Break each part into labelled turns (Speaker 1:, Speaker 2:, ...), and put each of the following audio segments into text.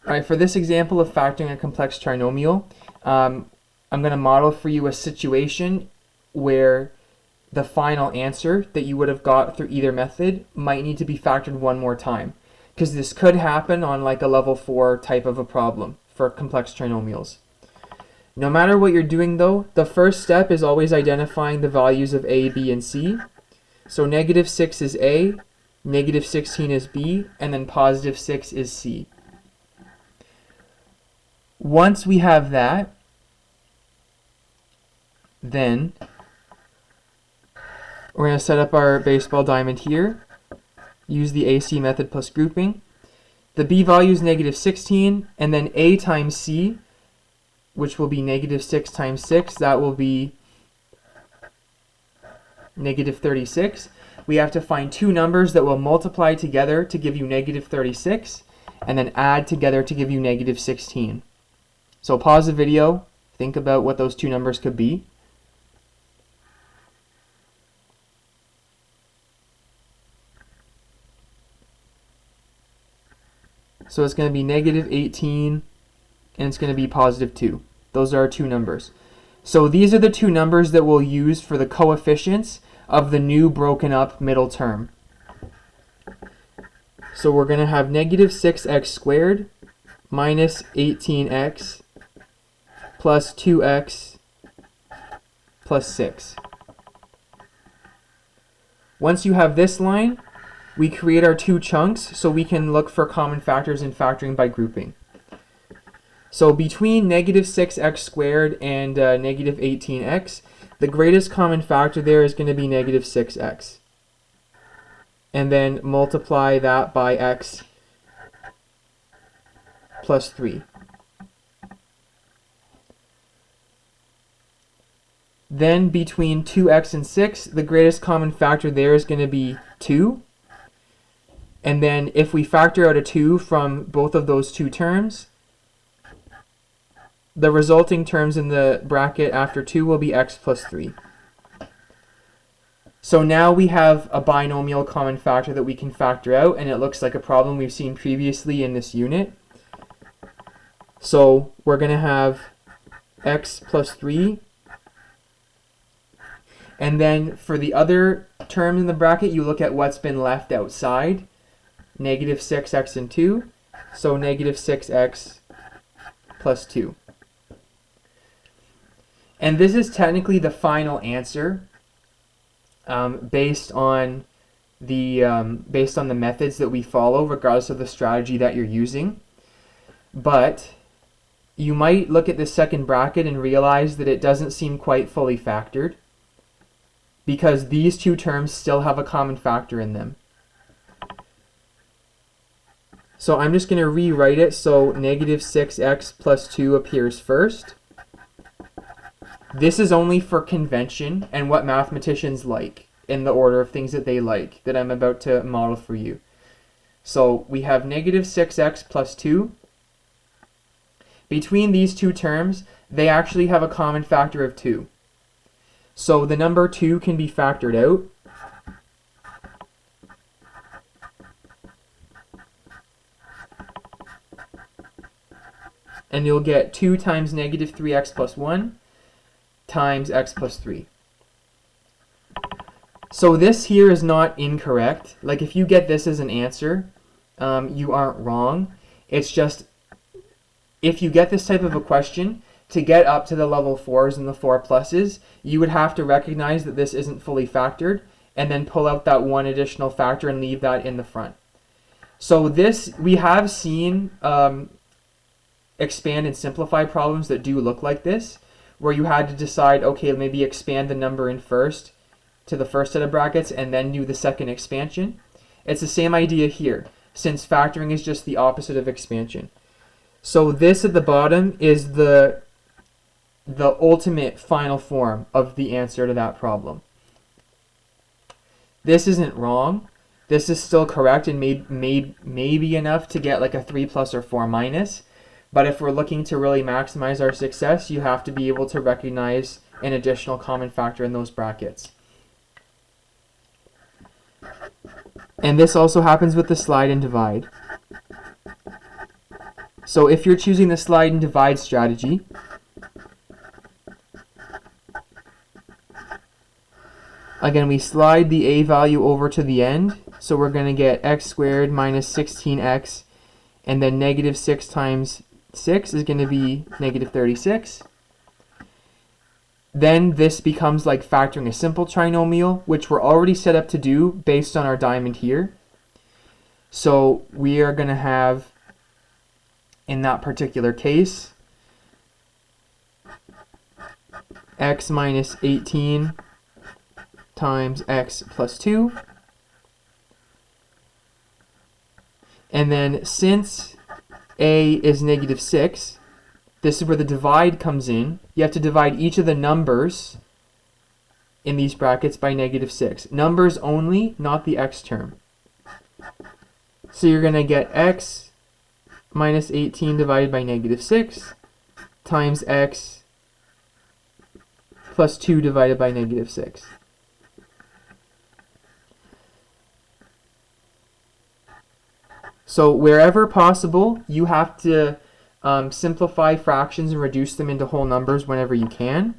Speaker 1: Alright, for this example of factoring a complex trinomial, I'm going to model for you a situation where the final answer that you would have got through either method might need to be factored one more time, because this could happen on like a level 4 type of a problem for complex trinomials. No matter what you're doing though, the first step is always identifying the values of a, b, and c. So negative 6 is a, negative 16 is b, and then positive 6 is c. Once we have that, then we're going to set up our baseball diamond here, use the AC method plus grouping. The b value is negative 16, and then a times c, which will be negative 6 times 6, that will be negative 36. We have to find two numbers that will multiply together to give you negative 36, and then add together to give you negative 16. So pause the video, think about what those two numbers could be. So it's going to be negative 18 and it's going to be positive 2. Those are our two numbers. So these are the two numbers that we'll use for the coefficients of the new broken up middle term. So we're going to have negative 6x squared minus 18x plus 2x plus 6. Once you have this line, we create our two chunks so we can look for common factors in factoring by grouping. So between negative 6x squared and negative 18x, the greatest common factor there is going to be negative 6x. And then multiply that by x plus 3. Then between 2x and 6, the greatest common factor there is going to be 2. And then if we factor out a 2 from both of those two terms, the resulting terms in the bracket after 2 will be x plus 3. So now we have a binomial common factor that we can factor out, and it looks like a problem we've seen previously in this unit. So we're going to have x plus 3. And then for the other term in the bracket, you look at what's been left outside. Negative 6x and 2, so negative 6x plus 2. And this is technically the final answer based on the methods that we follow, regardless of the strategy that you're using. But you might look at this second bracket and realize that it doesn't seem quite fully factored, because these two terms still have a common factor in them. So I'm just going to rewrite it so negative 6x plus 2 appears first. This is only for convention and what mathematicians like in the order of things that they like that I'm about to model for you. So we have negative 6x plus 2. Between these two terms, they actually have a common factor of 2. So the number 2 can be factored out. And you'll get 2 times negative 3x plus 1 times x plus 3. So this here is not incorrect. Like if you get this as an answer, you aren't wrong. It's just if you get this type of a question, to get up to the level 4s and the 4 pluses, you would have to recognize that this isn't fully factored and then pull out that one additional factor and leave that in the front. So this, we have seen expand and simplify problems that do look like this, where you had to decide, okay, maybe expand the number in first to the first set of brackets and then do the second expansion. It's the same idea here, since factoring is just the opposite of expansion. So this at the bottom is the ultimate final form of the answer to that problem. This isn't wrong. This is still correct and maybe enough to get like a 3 plus or 4 minus. But if we're looking to really maximize our success, you have to be able to recognize an additional common factor in those brackets. And this also happens with the slide and divide. So if you're choosing the slide and divide strategy, again, we slide the a value over to the end, so we're going to get x squared minus 16x, and then negative 6 times 6 is going to be negative 36. Then this becomes like factoring a simple trinomial, which we're already set up to do based on our diamond here. So we are going to have, in that particular case, x minus 18 times x plus 2. And then since a is negative 6, this is where the divide comes in. You have to divide each of the numbers in these brackets by negative 6. Numbers only, not the x term. So you're going to get x minus 18 divided by negative 6 times x plus 2 divided by negative 6. So wherever possible, you have to simplify fractions and reduce them into whole numbers whenever you can.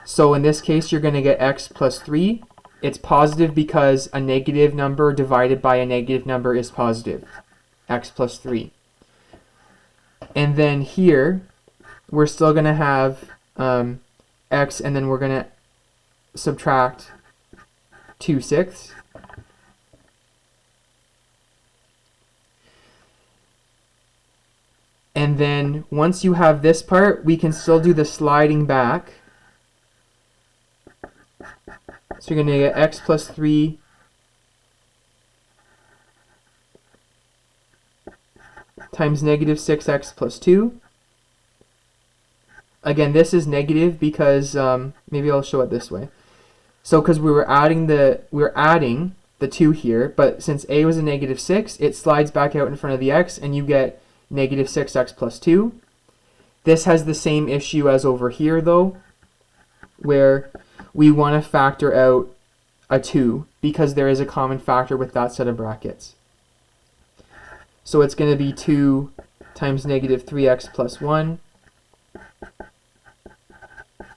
Speaker 1: So in this case, you're going to get x plus 3. It's positive because a negative number divided by a negative number is positive, x plus 3. And then here, we're still going to have x, and then we're going to subtract 2/6. And then once you have this part, we can still do the sliding back. So you're going to get x plus 3 times negative 6x plus 2. Again, this is negative because, maybe I'll show it this way. So because we were adding the 2 here, but since a was a negative 6, it slides back out in front of the x, and you get negative 6x plus 2. This has the same issue as over here, though, where we want to factor out a 2 because there is a common factor with that set of brackets. So it's going to be 2 times negative 3x plus 1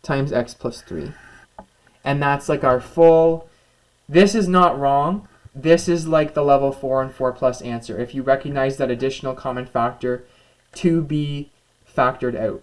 Speaker 1: times x plus 3. And that's like our full, this is not wrong. This is like the level 4 and 4 plus answer if you recognize that additional common factor to be factored out.